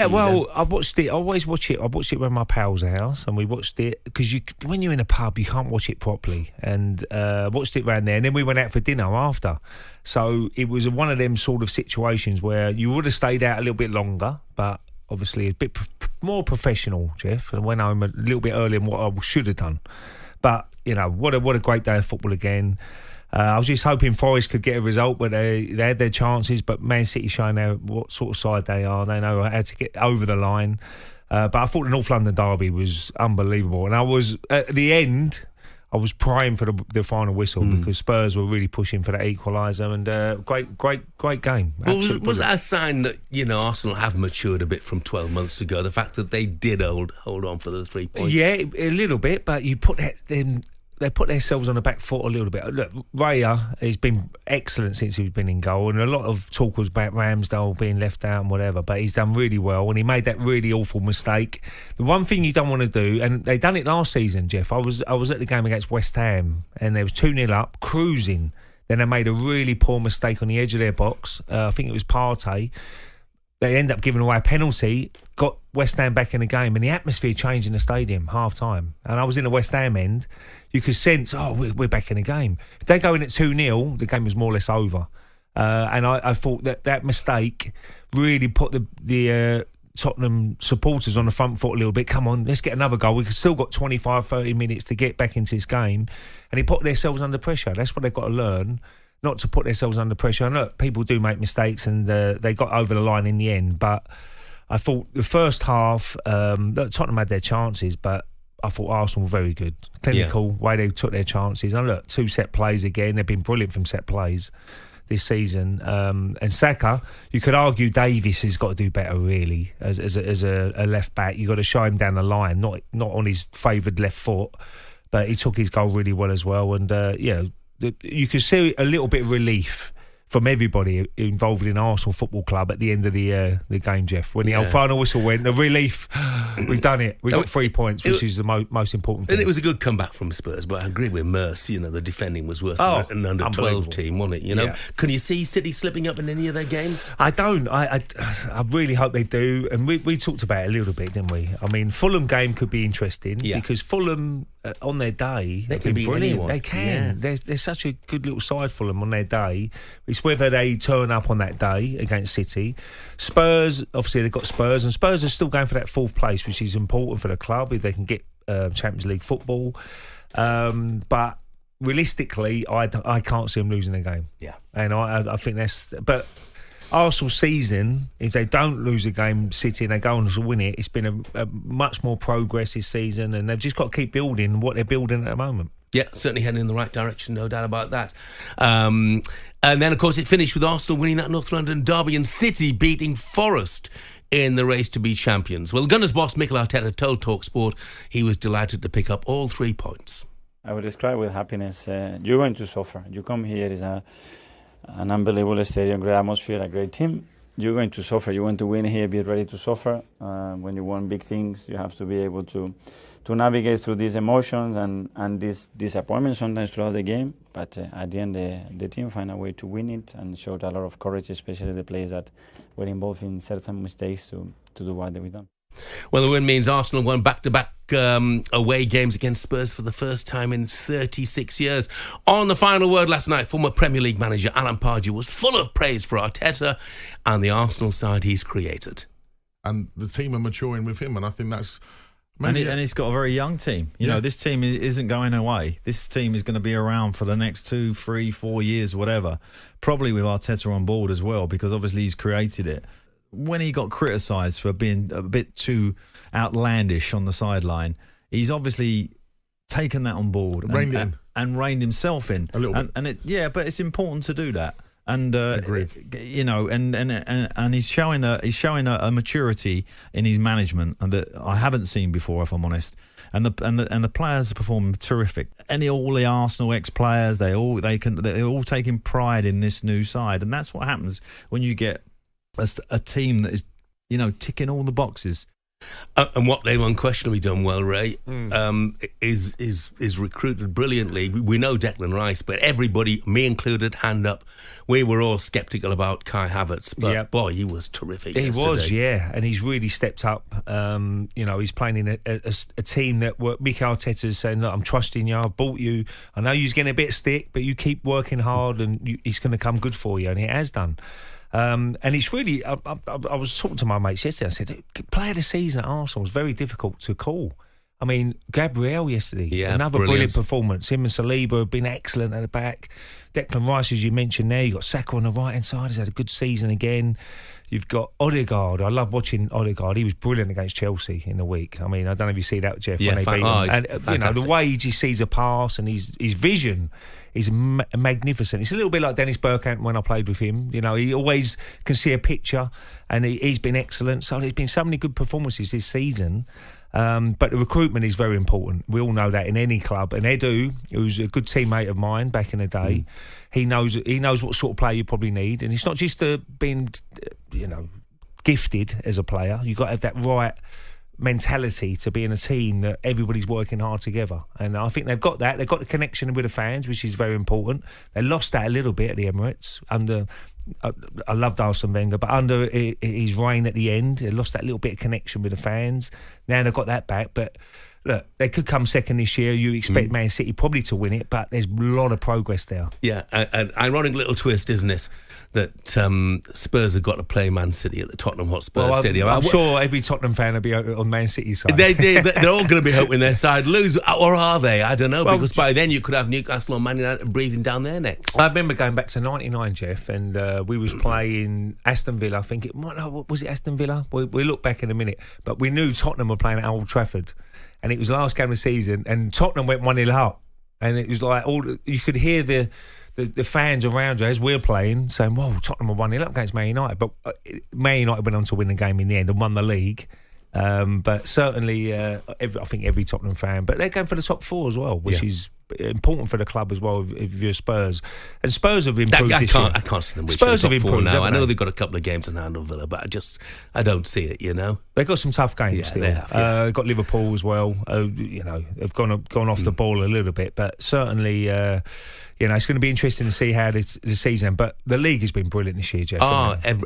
Yeah, well, I watched it. I always watch it. I watched it around my pal's house, and we watched it because when you're in a pub, you can't watch it properly. And watched it round there, and then we went out for dinner after. So it was one of them sort of situations where you would have stayed out a little bit longer, but obviously a bit more professional, Jeff, and went home a little bit earlier than what I should have done. But what a great day of football again. I was just hoping Forest could get a result, but they had their chances. But Man City showing what sort of side they are. They know how to get over the line. But I thought the North London derby was unbelievable. And I was, at the end, I was praying for the final whistle because Spurs were really pushing for that equaliser. And great game. Well, was that a sign that, Arsenal have matured a bit from 12 months ago? The fact that they did hold on for the 3 points? Yeah, a little bit. But you put that... They put themselves on the back foot a little bit. Look, Raya has been excellent since he's been in goal, and a lot of talk was about Ramsdale being left out and whatever, but he's done really well, and he made that really awful mistake. The one thing you don't want to do, and they done it last season, Jeff, I was at the game against West Ham, and they was 2-0 up, cruising. Then they made a really poor mistake on the edge of their box. I think it was Partey. They end up giving away a penalty, got West Ham back in the game, and the atmosphere changed in the stadium half-time. And I was in the West Ham end. You could sense, we're back in the game. If they go in at 2-0, the game was more or less over. And I thought that mistake really put the Tottenham supporters on the front foot a little bit. Come on, let's get another goal. We've still got 25, 30 minutes to get back into this game. And he put themselves under pressure. That's what they've got to learn. Not to put themselves under pressure. And look, people do make mistakes, and they got over the line in the end. But I thought the first half, Tottenham had their chances, but I thought Arsenal were very good. Clinical, way they took their chances. And look, 2 set plays again. They've been brilliant from set plays this season. And Saka, you could argue Davies has got to do better, really, as a left back. You've got to show him down the line, not on his favoured left foot. But he took his goal really well as well. And, you could see a little bit of relief from everybody involved in Arsenal Football Club at the end of the game, Jeff. When the final whistle went, the relief, we've done it. We've got 3 points, which is the most important thing. And it was a good comeback from Spurs, but I agree with Merce, the defending was worse than an under-12 team, wasn't it? Yeah. Can you see City slipping up in any of their games? I don't. I really hope they do. And we talked about it a little bit, didn't we? I mean, Fulham game could be interesting because Fulham, on their day, they can be brilliant. Anyone. They can. Yeah. They're such a good little side, Fulham, on their day. It's whether they turn up on that day against City. Spurs, obviously they've got Spurs, and Spurs are still going for that 4th place, which is important for the club if they can get Champions League football. But realistically, I can't see them losing a game. Yeah. And I think that's... But Arsenal season, if they don't lose a game, City, and they go on to win it, it's been a much more progress this season, and they've just got to keep building what they're building at the moment. Yeah, certainly heading in the right direction, no doubt about that. And then, of course, it finished with Arsenal winning that North London derby and City beating Forest in the race to be champions. Well, Gunners boss Mikel Arteta told talkSPORT he was delighted to pick up all 3 points. I would describe with happiness. You're going to suffer. You come here, it's an unbelievable stadium, great atmosphere, a great team. You're going to suffer. You want to win here, be ready to suffer. When you want big things, you have to be able to navigate through these emotions and these disappointments sometimes throughout the game. But at the end, the team find a way to win it and showed a lot of courage, especially the players that were involved in certain mistakes to do what they've done. Well, the win means Arsenal won back-to-back away games against Spurs for the first time in 36 years. On the final word last night, former Premier League manager Alan Pardew was full of praise for Arteta and the Arsenal side he's created. And the team are maturing with him, and I think that's... And he's got a very young team. You know, this team isn't going away. This team is going to be around for the next 2, 3, 4 years, whatever. Probably with Arteta on board as well, because obviously he's created it. When he got criticised for being a bit too outlandish on the sideline, he's obviously taken that on board and reined himself in. A little bit. But it's important to do that. And Agreed. And he's showing a maturity in his management and that I haven't seen before, if I'm honest. And the players perform terrific. And all the Arsenal ex-players, they're all taking pride in this new side, and that's what happens when you get a team that is, ticking all the boxes. And what they've unquestionably done well, Ray, is recruited brilliantly. We know Declan Rice, but everybody, me included, hand up, we were all sceptical about Kai Havertz. But boy, he was terrific. He yesterday. was, yeah, and he's really stepped up. He's playing in a team that Mikel Arteta's saying, look, I'm trusting you, I've bought you. I know you're getting a bit of stick, but you keep working hard and it's going to come good for you, and it has done. And it's really, I was talking to my mates yesterday. I said, player of the season at Arsenal was very difficult to call. I mean, Gabriel yesterday, another brilliant performance. Him and Saliba have been excellent at the back. Declan Rice, as you mentioned there, you got Saka on the right hand side. He's had a good season again. You've got Ødegaard. I love watching Ødegaard. He was brilliant against Chelsea in the week. I mean, I don't know if you see that, Jeff, when they beat him. And the way he just sees a pass and his vision is magnificent. It's a little bit like Dennis Bergkamp when I played with him. You know, he always can see a picture, and he's been excellent. So there's been so many good performances this season. But the recruitment is very important. We all know that in any club. And Edu, who's a good teammate of mine back in the day, he knows what sort of player you probably need. And it's not just being, gifted as a player. You've got to have that right mentality to be in a team that everybody's working hard together. And I think they've got that. They've got the connection with the fans, which is very important. They lost that a little bit at the Emirates under... I loved Arsene Wenger, but under his reign at the end, they lost that little bit of connection with the fans. Now they've got that back, but look, they could come second this year. You expect Man City probably to win it, but there's a lot of progress there. Yeah, an ironic little twist, isn't it? That Spurs have got to play Man City at the Tottenham Hotspur Stadium. I'm sure every Tottenham fan will be on Man City's side. They're all going to be hoping their side lose, or are they? I don't know, because by then you could have Newcastle or Man United breathing down their necks. I remember going back to '99, Jeff, and we was playing Aston Villa. I think was it Aston Villa? We look back in a minute, but we knew Tottenham were playing at Old Trafford, and it was the last game of the season, and Tottenham went 1-0 up, and it was like you could hear the fans around you as we're playing saying, "Whoa, Tottenham were 1-0 up against Man United," but Man United went on to win the game in the end and won the league. But certainly, I think every Tottenham fan, but they're going for the top four as well, which is important for the club as well. If you're Spurs, and Spurs have improved this year. I can't see them reaching the top four now. I know they've got a couple of games in hand on Villa, but I don't see it. You know, they've got some tough games still. They have, they've got Liverpool as well. They've gone off the ball a little bit, but certainly. It's going to be interesting to see how the season. But the league has been brilliant this year, Jeff.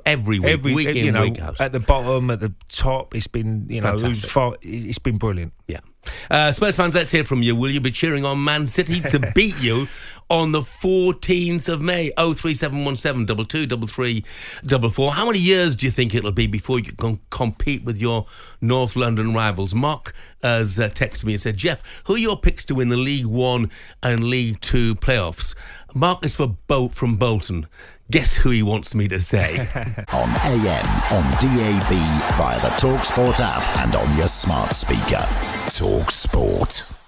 Every week, week in, week out. At the bottom, at the top, it's been it's been brilliant. Yeah. Spurs fans, let's hear from you. Will you be cheering on Man City to beat you on the 14th of May? 03717 223344. How many years do you think it'll be before you can compete with your North London rivals? Mark has texted me and said, Jeff, who are your picks to win the League One and League Two playoffs? Mark is from Bolton. Guess who he wants me to say? On AM, on DAB, via the talkSPORT app and on your smart speaker. talkSPORT.